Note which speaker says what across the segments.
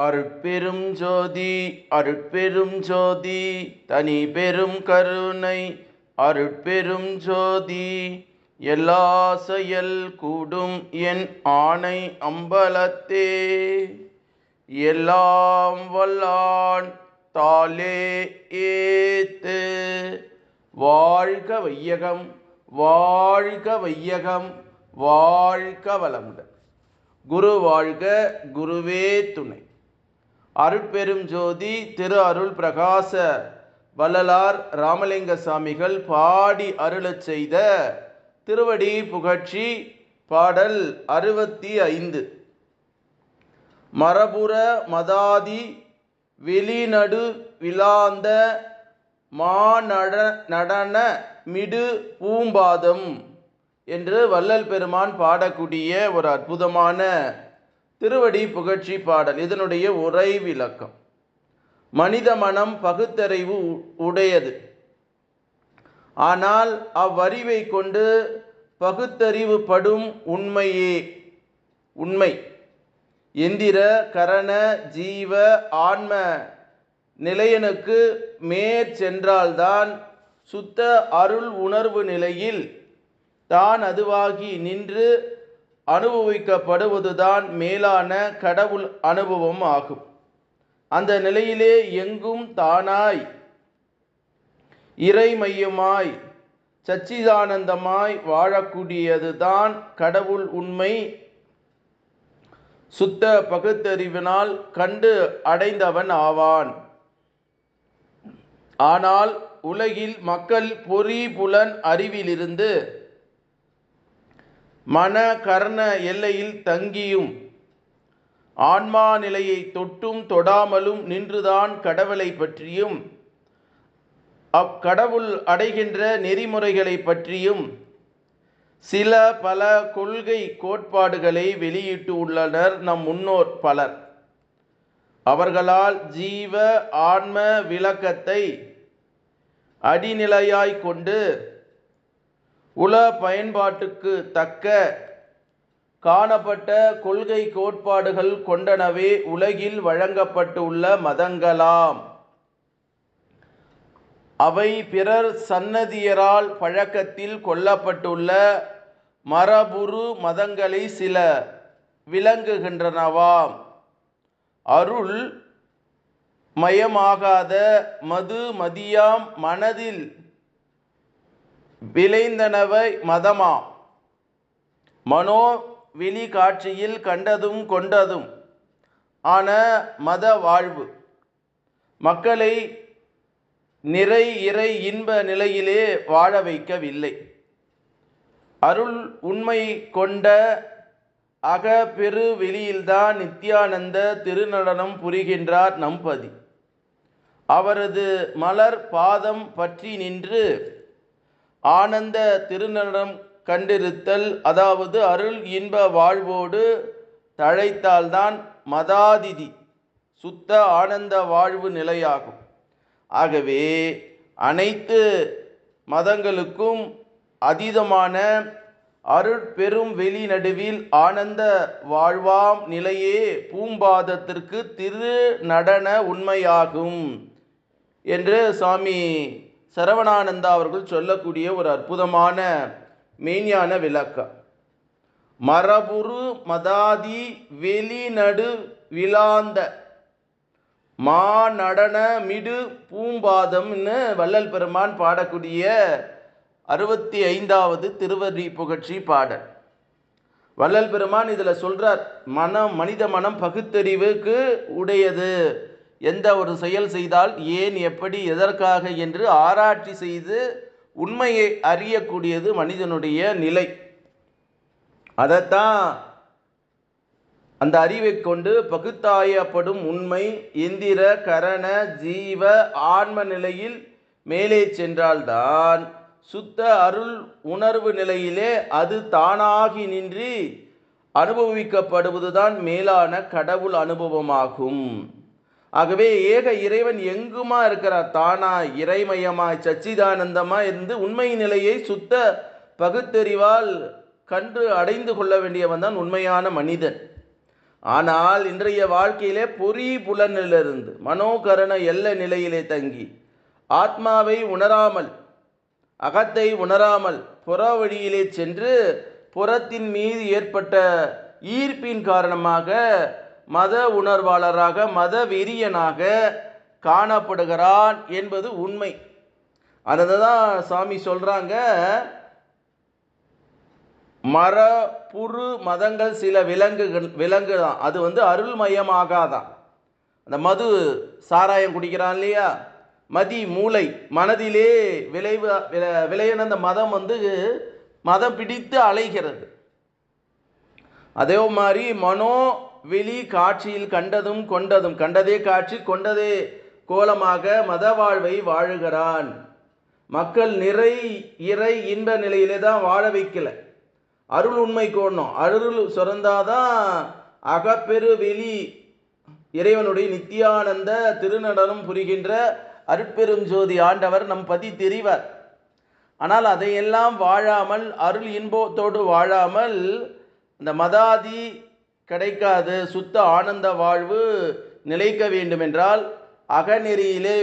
Speaker 1: அருட்பெரும் ஜோதி அருட்பெரும் ஜோதி தனி பெரும் கருணை அருட்பெரும் ஜோதி எல்லா செயல் கூடும் என் ஆணை அம்பலத்தே எல்லாம் வல்லான் தாளே ஏத்து. வாழ்க வையகம் வாழ்க வையகம் வாழ்க வளமுடன். குரு வாழ்க குருவே துணை. அருட்பெரும் ஜோதி திரு அருள் பிரகாச வள்ளலார் ராமலிங்க சாமிகள் பாடி அருளச் செய்த திருவடி புகழ்ச்சி பாடல் 65. மரபுற மதாதி வெளிநடு விலாந்த நடன மிடு பூம்பாதம் என்று வள்ளல் பெருமான் பாடக்கூடிய ஒரு அற்புதமான திருவடி புகழ்ச்சி பாடல். இதனுடைய உரை விளக்கம்: மனித மனம் பகுத்தறிவு உடையது. ஆனால் அவ்வறிவை கொண்டு பகுத்தறிவு படும் உண்மை எந்திர கரண ஜீவ ஆன்ம நிலையனுக்கு மேற்சென்றால்தான் சுத்த அருள் உணர்வு நிலையில் தான் அதுவாகி நின்று அனுபவிக்கப்படுவதுதான் மேலான கடவுள் அனுபவம் ஆகும். அந்த நிலையிலே எங்கும் தானாய் இறைமையமாய் சச்சிதானந்தமாய் வாழக்கூடியதுதான் கடவுள் உண்மை சுத்த பகுத்தறிவினால் கண்டு அடைந்தவன் ஆவான். ஆனால் உலகில் மக்கள் பொறி புலன் அறிவிலிருந்து மன கர்ண எல்லையில் தங்கியும் ஆன்மா நிலையை தொட்டும் தொடாமலும் நின்றுதான் கடவுளை பற்றியும் அக்கடவுள் அடைகின்ற நெறிமுறைகளை பற்றியும் சில பல கொள்கை கோட்பாடுகளை வெளியிட்டு உள்ளனர் நம் முன்னோர் பலர். அவர்களால் ஜீவ ஆன்ம விளக்கத்தை அடிநிலையாய் கொண்டு உல பயன்பாட்டுக்கு தக்க காணப்பட்ட கொள்கை கோட்பாடுகள் கொண்டனவே உலகில் வழங்கப்பட்டுள்ள மதங்களாம். அவை பிறர் சன்னதியரால் பழக்கத்தில் கொள்ளப்பட்டுள்ள மரபுரு மதங்களை சில விளங்குகின்றனவாம். அருள் மயமாகாத மது மதியாம் மனதில் விளைந்தனவை மதமா. மனோ வெளி காட்சியில் கண்டதும் கொண்டதும் ஆன மத வாழ்வு மக்களை நிறை இறை இன்ப நிலையிலே வாழ வைக்கவில்லை. அருள் உண்மை கொண்ட அக பெரு வெளியில்தான் நித்யானந்த திருநடனம் புரிகின்றார் நம்பதி. அவரது மலர் பாதம் பற்றி நின்று ஆனந்த திருநடம் கண்டிருத்தல், அதாவது அருள் இன்ப வாழ்வோடு தழைத்தால்தான் மதாதிதி சுத்த ஆனந்த வாழ்வு நிலையாகும். ஆகவே அனைத்து மதங்களுக்கும் அதீதமான அருட்பெரும் வெளி நடுவில் ஆனந்த வாழ்வாம் நிலையே பூம்பாதத்திற்கு திரு நடன உண்மையாகும் என்று சுவாமி சரவணானந்தா அவர்கள் சொல்லக்கூடிய ஒரு அற்புதமான மெய்ஞான விளக்கம். மரபுரு மதாதி வெளிநடு விலாந்த நடன மிடு பூம்பாதம்னு வள்ளல் பெருமான் பாடக்கூடிய 65வது திருவடி புகழ்ச்சி பாடல். வள்ளல் பெருமான் இதில் சொல்றார், மனித மனம் பகுத்தறிவுக்கு உடையது. எந்த ஒரு செயல் செய்தால் ஏன் எப்படி எதற்காக என்று ஆராய்ச்சி செய்து உண்மையை அறியக்கூடியது மனிதனுடைய நிலை. அதைத்தான் அந்த அறிவை கொண்டு பகுத்தாயப்படும் உண்மை எந்திர கரண ஜீவ ஆன்ம நிலையில் மேலே சென்றால்தான் சுத்த அருள் உணர்வு நிலையிலே அது தானாகி நின்று அனுபவிக்கப்படுவதுதான் மேலான கடவுள் அனுபவமாகும். ஆகவே ஏக இறைவன் எங்குமா இருக்கிறார். தானாய் இறைமயமாய் சச்சிதானந்தமாய் இருந்து உண்மை நிலையை சுத்த பகுத்தறிவால் கண்டு அடைந்து கொள்ள வேண்டியவன் தான் உண்மையான மனிதன். ஆனால் இன்றைய வாழ்க்கையிலே பொறி புலனிலிருந்து மனோகரண எல்ல நிலையிலே தங்கி ஆத்மாவை உணராமல், அகத்தை உணராமல் புற வழியிலே சென்று புறத்தின் மீது ஏற்பட்ட ஈர்ப்பின் காரணமாக மத உணர்வாளராக, மத வெறியனாக காணப்படுகிறான் என்பது உண்மை. அதுதான் சாமி சொல்றாங்க, மர புரு மதங்கள் சில விலங்கு தான், அது அருள்மயமாகாதான். அந்த மது சாராயம் குடிக்கிறான் இல்லையா, மதி மூளை மனதிலே விளையின அந்த மதம் மதம் பிடித்து அலைகிறது. அதே மாதிரி மனோ வெளி காட்சியில் கண்டதும் கொண்டதும், கண்டதே காட்சி கொண்டதே கோலமாக மத வாழ்வை வாழுகிறான். மக்கள் நிறை இறை இன்ப நிலையிலே தான் வாழ வைக்கல. அருள் உண்மை கோணம், அருள் சுரந்தாதான் அகப்பெரு வெளி இறைவனுடைய நித்தியானந்த திருநடனம் புரிகின்ற அருட்பெரும் ஜோதி ஆண்டவர் நம் பதி தெரிவார். ஆனால் அதையெல்லாம் வாழாமல், அருள் இன்பத்தோடு வாழாமல் இந்த மதாதி கிடைக்காது. சுத்த ஆனந்த வாழ்வு நிலைக்க வேண்டுமென்றால் அகநெறியிலே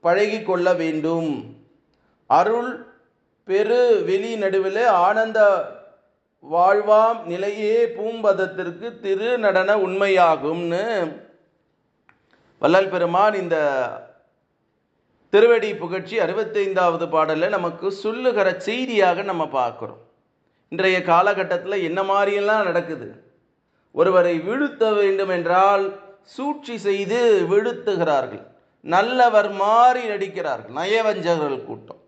Speaker 1: பழகி கொள்ள வேண்டும். அருள் பெரு வெளி நடுவில் ஆனந்த வாழ்வாம் நிலையே பூம்பதத்திற்கு திரு நடன உண்மையாகும்னு வள்ளல் பெருமான் இந்த திருவடி புகழ்ச்சி 65வது பாடலில் நமக்கு சொல்லுகிற செய்தியாக நம்ம பார்க்குறோம். இன்றைய காலகட்டத்தில் என்ன மாதிரியெல்லாம் நடக்குது. ஒருவரை வீழ்த்த வேண்டும் என்றால் சூழ்ச்சி செய்து வீழ்த்துகிறார்கள். நல்லவர் மாறி நடிக்கிறார்கள். நயவஞ்சகர்கள் கூட்டம்.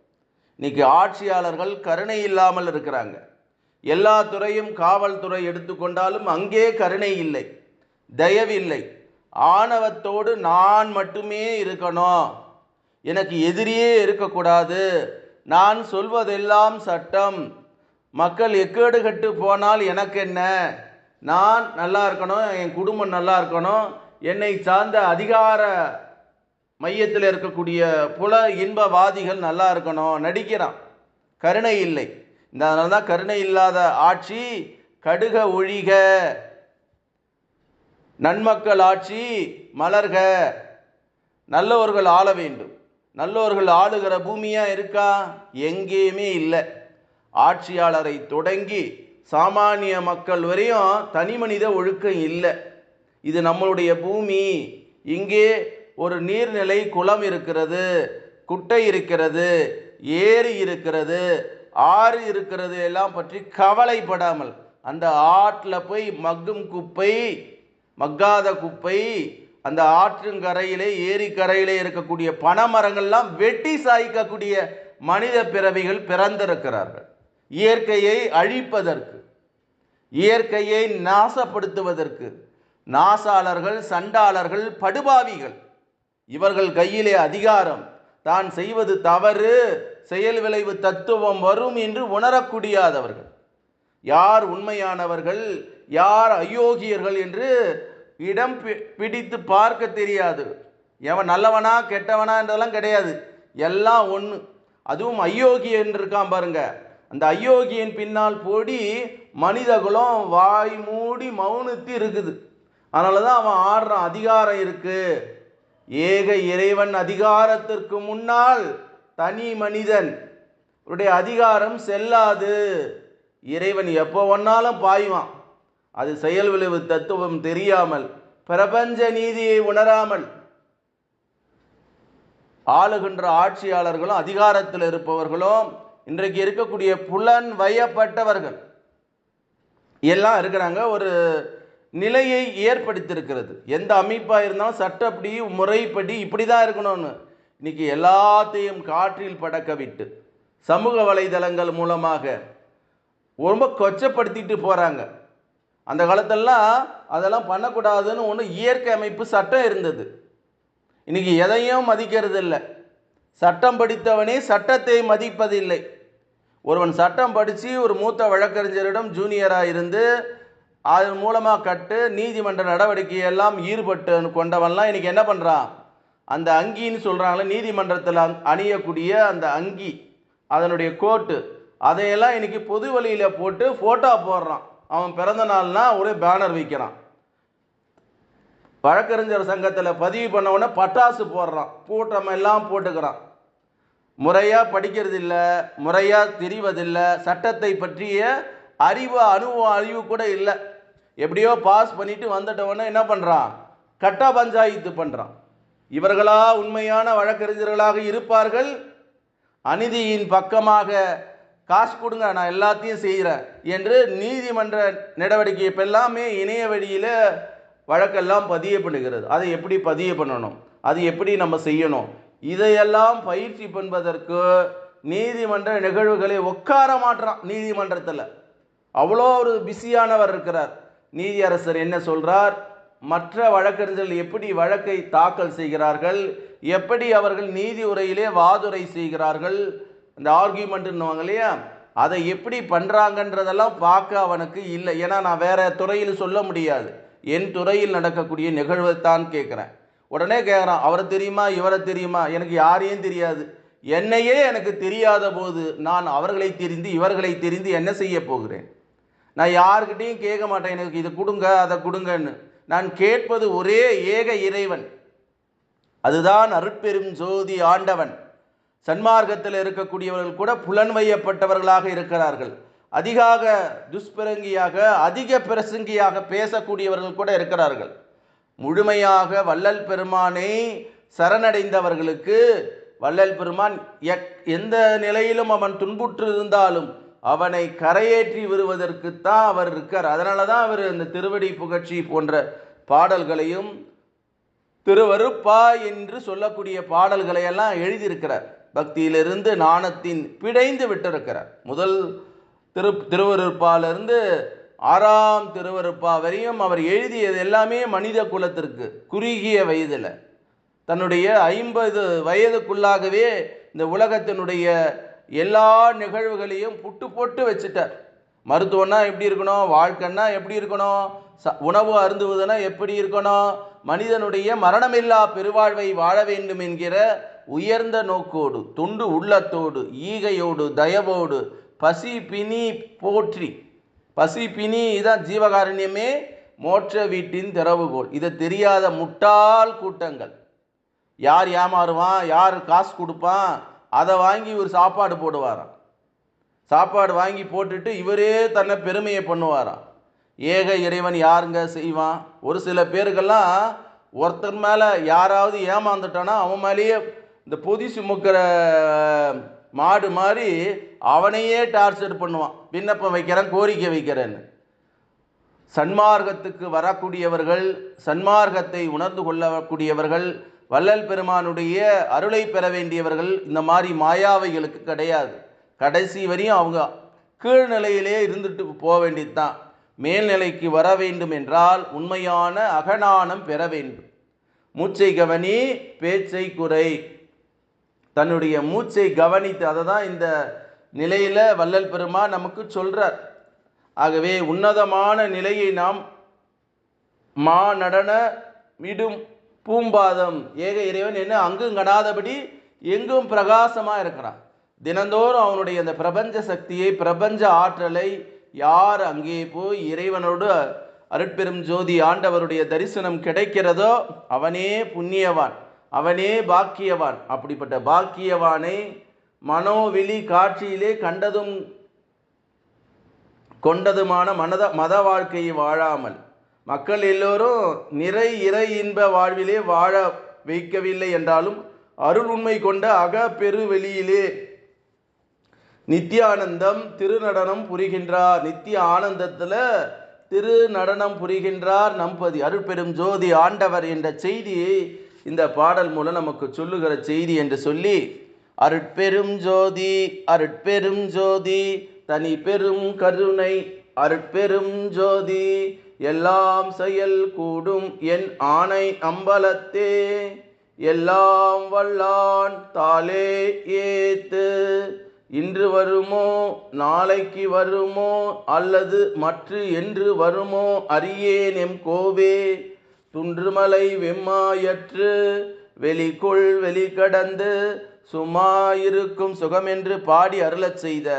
Speaker 1: இன்னைக்கு ஆட்சியாளர்கள் கருணை இல்லாமல் இருக்கிறாங்க. எல்லா துறையும், காவல்துறை எடுத்துக்கொண்டாலும் அங்கே கருணை இல்லை, தயவில்லை. ஆணவத்தோடு நான் மட்டுமே இருக்கணும், எனக்கு எதிரியே இருக்கக்கூடாது, நான் சொல்வதெல்லாம் சட்டம், மக்கள் எக்கேடு கட்டு போனால் எனக்கு என்ன, நான் நல்லா இருக்கணும், என் குடும்பம் நல்லா இருக்கணும், என்னை சார்ந்த அதிகார மையத்தில் இருக்கக்கூடிய புல இன்பவாதிகள் நல்லா இருக்கணும் நடிக்கிறான். கருணை இல்லை. அதனால தான் கருணை இல்லாத ஆட்சி கடுக ஒழிக, நன்மக்கள் ஆட்சி மலர்க. நல்லவர்கள் ஆள வேண்டும். நல்லவர்கள் ஆளுகிற பூமியா இருக்கா? எங்கேயுமே இல்லை. ஆட்சியாளரை தொடங்கி சாமானிய மக்கள் வரையும் தனி மனித ஒழுக்கம் இல்லை. இது நம்மளுடைய பூமி. இங்கே ஒரு நீர்நிலை குளம் இருக்கிறது, குட்டை இருக்கிறது, ஏரி இருக்கிறது, ஆறு இருக்கிறது எல்லாம் பற்றி கவலைப்படாமல் அந்த ஆற்றில் போய் மக்கும் குப்பை, மக்காத குப்பை, அந்த ஆற்றுங்கரையிலே ஏரிக்கரையிலே இருக்கக்கூடிய பனைமரங்கள்லாம் வெட்டி சாய்க்கக்கூடிய மனித பிறவிகள் பிறந்திருக்கிறார்கள். இயற்கையை அழிப்பதற்கு, இயற்கையை நாசப்படுத்துவதற்கு நாசாளர்கள், சண்டாளர்கள், படுபாவிகள். இவர்கள் கையிலே அதிகாரம். தான் செய்வது தவறு, செயல் விளைவு தத்துவம் வரும் என்று உணரக்கூடியாதவர்கள். யார் உண்மையானவர்கள், யார் அயோக்கியர்கள் என்று இடம் பிடித்து பார்க்க தெரியாது. எவன் நல்லவனா கெட்டவனா என்றதெல்லாம் கிடையாது, எல்லாம் ஒன்று. அதுவும் அயோக்கியன் இருக்கான் பாருங்க, அந்த அயோக்கியன் பின்னால் போடி மனிதகுலம் வாய் மூடி மௌனத்தி இருக்குது. அதனால தான் அவன் ஆடுறான். அதிகாரம் இருக்கு. ஏக இறைவன் அதிகாரத்திற்கு முன்னால் தனி மனிதன் உடைய அதிகாரம் செல்லாது. இறைவன் எப்போ ஒன்னாலும் பாய்வான். அது செயல் விளைவு தத்துவம் தெரியாமல், பிரபஞ்ச நீதியை உணராமல் ஆளுகின்ற ஆட்சியாளர்களும் அதிகாரத்தில் இருப்பவர்களும் இன்றைக்கு இருக்கக்கூடிய புலன் வயப்பட்டவர்கள் எல்லாம் இருக்கிறாங்க. ஒரு நிலையை ஏற்படுத்தியிருக்கிறது. எந்த அமைப்பாக இருந்தாலும் சட்டப்படி முறைப்படி இப்படி தான் இருக்கணும்னு இன்னைக்கு எல்லாத்தையும் காற்றில் படக்க விட்டு சமூக வலைதளங்கள் மூலமாக ரொம்ப கொச்சப்படுத்திட்டு போகிறாங்க. அந்த காலத்தெல்லாம் அதெல்லாம் பண்ணக்கூடாதுன்னு ஒன்று இயற்கை அமைப்பு சட்டம் இருந்தது. இன்னைக்கு எதையும் மதிக்கிறது இல்லை. சட்டம் படித்தவனே சட்டத்தை மதிப்பதில்லை. ஒருவன் சட்டம் படித்து ஒரு மூத்த வழக்கறிஞரிடம் ஜூனியராக இருந்து அதன் மூலமாக நீதிமன்ற நடவடிக்கையெல்லாம் ஈடுபட்டு கொண்டவன்லாம் இன்றைக்கி என்ன பண்ணுறான்? அந்த அங்கின்னு சொல்கிறாங்களே, நீதிமன்றத்தில் அணியக்கூடிய அந்த அங்கி, அதனுடைய கோட்டு, அதையெல்லாம் இன்றைக்கி பொது வழியில் போட்டு ஃபோட்டோ போடுறான். அவன் பிறந்த நாள்னா ஒரே பேனர் வைக்கிறான். வழக்கறிஞர் சங்கத்தில் பதிவு பண்ணவொடனே பட்டாசு போடுறான், கூட்டம் எல்லாம் போட்டுக்கிறான். முறையாக படிக்கிறது இல்லை, முறையாக தெரிவதில்லை, சட்டத்தை பற்றிய அறிவு கூட இல்லை. எப்படியோ பாஸ் பண்ணிட்டு வந்துட்டவொடனே என்ன பண்ணுறான், கட்ட பஞ்சாயத்து பண்ணுறான். இவர்களா உண்மையான வழக்கறிஞர்களாக இருப்பார்கள்? அநீதியின் பக்கமாக காசு கொடுங்க, நான் எல்லாத்தையும் செய்கிறேன் என்று நீதிமன்ற நடவடிக்கை இப்போ எல்லாமே இணைய வழியில் வழக்கெல்லாம் பதியப்படுகிறது. அதை எப்படி பதிய பண்ணணும், அது எப்படி நம்ம செய்யணும், இதையெல்லாம் பயிற்சி பண்ணுவதற்கு நீதிமன்ற நிகழ்வுகளை உட்கார மாட்டான். நீதிமன்றத்தில் அவ்வளோ ஒரு பிஸியானவர் இருக்கிறார். நீதியரசர் என்ன சொல்கிறார், மற்ற வழக்கறிஞர்கள் எப்படி வழக்கை தாக்கல் செய்கிறார்கள், எப்படி அவர்கள் நீதி உரையிலே வாதுரை செய்கிறார்கள், இந்த ஆர்கியூமெண்ட்னுவாங்க இல்லையா, அதை எப்படி பண்ணுறாங்கன்றதெல்லாம் பார்க்க அவனுக்கு இல்லை. ஏன்னா நான் வேற துறையில் சொல்ல முடியாது, என் துறையில் நடக்கக்கூடிய நிகழ்வைத்தான் கேட்குறேன். உடனே கேட்குறான், அவரை தெரியுமா இவரை தெரியுமா, எனக்கு யாரையும் தெரியாது. என்னையே எனக்கு தெரியாத போது நான் அவர்களை தெரிந்து இவர்களை தெரிந்து என்ன செய்ய போகிறேன்? நான் யாருக்கிட்டையும் கேட்க மாட்டேன், எனக்கு இது கொடுங்க அதை கொடுங்கன்னு. நான் கேட்பது ஒரே ஏக இறைவன், அதுதான் அருட்பெரும் ஜோதி ஆண்டவன். சன்மார்க்கத்தில் இருக்கக்கூடியவர்கள் கூட புலன்வையப்பட்டவர்களாக இருக்கிறார்கள். அதிகாக துஷ்பிரங்கியாக அதிக பிரசங்கியாக பேசக்கூடியவர்கள் கூட இருக்கிறார்கள். முழுமையாக வள்ளல் பெருமானை சரணடைந்தவர்களுக்கு வள்ளல் பெருமான் எந்த நிலையிலும் அவன் துன்புற்று இருந்தாலும் அவனை கரையேற்றி வருவதற்குத்தான் அவர் இருக்கார். அதனால தான் அவர் இந்த திருவடி புகழ்ச்சி போன்ற பாடல்களையும் திருவருப்பா என்று சொல்லக்கூடிய பாடல்களை எல்லாம் எழுதியிருக்கிறார். பக்தியிலிருந்து நாணத்தின் பிழைந்து விட்டிருக்கிறார். முதல் திருவருப்பாலிருந்து 6ஆம் திருவருப்பா வரையும் அவர் எழுதியது எல்லாமே மனித குலத்திற்கு. குறுகிய வயதில் தன்னுடைய 50 வயதுக்குள்ளாகவே இந்த உலகத்தினுடைய எல்லா நிகழ்வுகளையும் புட்டு போட்டு வச்சுட்டார். மருத்துவம்னா எப்படி இருக்கணும், வாழ்க்கைன்னா எப்படி இருக்கணும், உணவு அருந்துவதுனா எப்படி இருக்கணும், மனிதனுடைய மரணமில்லா பெருவாழ்வை வாழ வேண்டும் என்கிற உயர்ந்த நோக்கோடு, தொண்டு உள்ளத்தோடு, ஈகையோடு, தயவோடு, பசி பிணி போற்றி, பசி பிணி இதான் ஜீவகாருண்யமே மோட்ச வீட்டின் திறவுகோல். இதை தெரியாத முட்டாள் கூட்டங்கள், யார் ஏமாறுவான், யார் காசு கொடுப்பான், அதை வாங்கி ஒரு சாப்பாடு போடுவாராம். சாப்பாடு வாங்கி போட்டுட்டு இவரே தன்னை பெருமையை பண்ணுவாராம். ஏக இறைவன் யாருங்க செய்வான்? ஒரு சில பேருக்கெல்லாம் ஒருத்தர் மேலே யாராவது ஏமாந்துட்டானா அவன் மேலேயே இந்த பொதி சுமக்கிற மாடு மாதிரி அவனையே டார்ச்சர் பண்ணுவான். விண்ணப்பம் வைக்கிறேன், கோரிக்கை வைக்கிறேன்னு. சன்மார்க்கத்துக்கு வரக்கூடியவர்கள், சன்மார்க்கத்தை உணர்ந்து கொள்ளக்கூடியவர்கள், வள்ளல் பெருமானுடைய அருளை பெற வேண்டியவர்கள் இந்த மாதிரி மாயாவைகளுக்கு கிடையாது. கடைசி வரையும் அவங்க கீழ்நிலையிலே இருந்துட்டு போக வேண்டியது தான். மேல்நிலைக்கு வர வேண்டும் என்றால் உண்மையான அகநாணம் பெற வேண்டும். மூச்சை கவனி, பேச்சை குறை. தன்னுடைய மூச்சை கவனித்து, அதை தான் இந்த நிலையில் வள்ளல் பெருமான் நமக்கு சொல்கிறார். ஆகவே உன்னதமான நிலையை நாம் மா நடன மிடும் பூம்பாதம் ஏக இறைவன் என்ன அங்கும் கணாதபடி எங்கும் பிரகாசமாக இருக்கிறான். தினந்தோறும் அவனுடைய அந்த பிரபஞ்ச சக்தியை, பிரபஞ்ச ஆற்றலை யார் அங்கே போய் இறைவனோடு அருட்பெரும் ஜோதி ஆண்டவருடைய தரிசனம் கிடைக்கிறதோ அவனே புண்ணியவான், அவனே பாக்கியவான். அப்படிப்பட்ட பாக்கியவானை மனோவெளி காட்சியிலே கண்டதும் கொண்டதுமான மத வாழ்க்கையை வாழாமல் மக்கள் எல்லோரும் நிறை இறை இன்ப வாழ்விலே வாழ வைக்கவில்லை என்றாலும் அருள் உண்மை கொண்ட அக பெரு வெளியிலே நித்தியானந்தம் திருநடனம் புரிகின்றார். நித்திய ஆனந்தத்தில் திருநடனம் புரிகின்றார் நம்பதி அருட்பெரும் ஜோதி ஆண்டவர் என்ற செய்தியை இந்த பாடல் மூலம் நமக்கு சொல்லுகிற செய்தி என்று சொல்லி, அருட்பெரும் ஜோதி அருட்பெரும் ஜோதி தனி பெரும் கருணை அருட்பெரும் ஜோதி எல்லாம் செயல் கூடும் என் ஆணை அம்பலத்தே எல்லாம் வல்லான் தாளே ஏத்து இன்று வருமோ நாளைக்கு வருமோ அல்லது மற்ற என்று வருமோ அறியேன் எம் கோவே துன்றுமலை வெம்மாயற்று வெளிக்குள் வெளிக்கடந்து சும்மாயிருக்கும் சுகமென்று பாடி அருளச் செய்த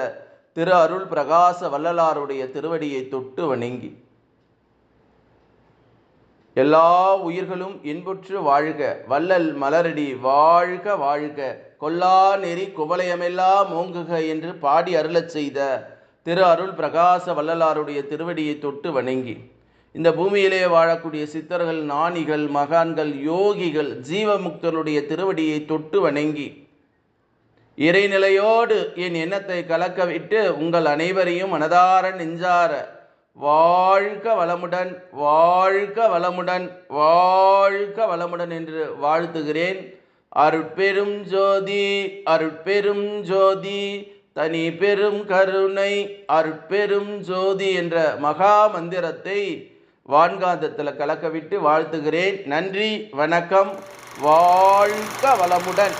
Speaker 1: திரு அருள் பிரகாச வள்ளலாருடைய திருவடியை தொட்டு வணங்கி எல்லா உயிர்களும் இன்புற்று வாழ்க, வள்ளல் மலரடி வாழ்க வாழ்க, கொல்லா நெறி குவலயமெல்லாம் ஓங்குக என்று பாடி அருளச் செய்த திரு அருள் பிரகாச வள்ளலாருடைய திருவடியை தொட்டு வணங்கி, இந்த பூமியிலே வாழக்கூடிய சித்தர்கள், ஞானிகள், மகான்கள், யோகிகள், ஜீவமுக்தருடைய திருவடியை தொட்டு வணங்கி, இறைநிலையோடு என் எண்ணத்தை கலக்க விட்டு உங்கள் அனைவரையும் மனதார நெஞ்சார வாழ்க வளமுடன், வாழ்க வளமுடன், வாழ்க வளமுடன் என்று வாழ்த்துகிறேன். அருட்பெரும் ஜோதி, அருட்பெரும் ஜோதி, தனி பெரும் கருணை, அருட்பெரும் ஜோதி என்ற மகா மந்திரத்தை வான்காந்தத்தில் கலக்கவிட்டு வாழ்த்துகிறேன். நன்றி, வணக்கம், வாழ்க வளமுடன்.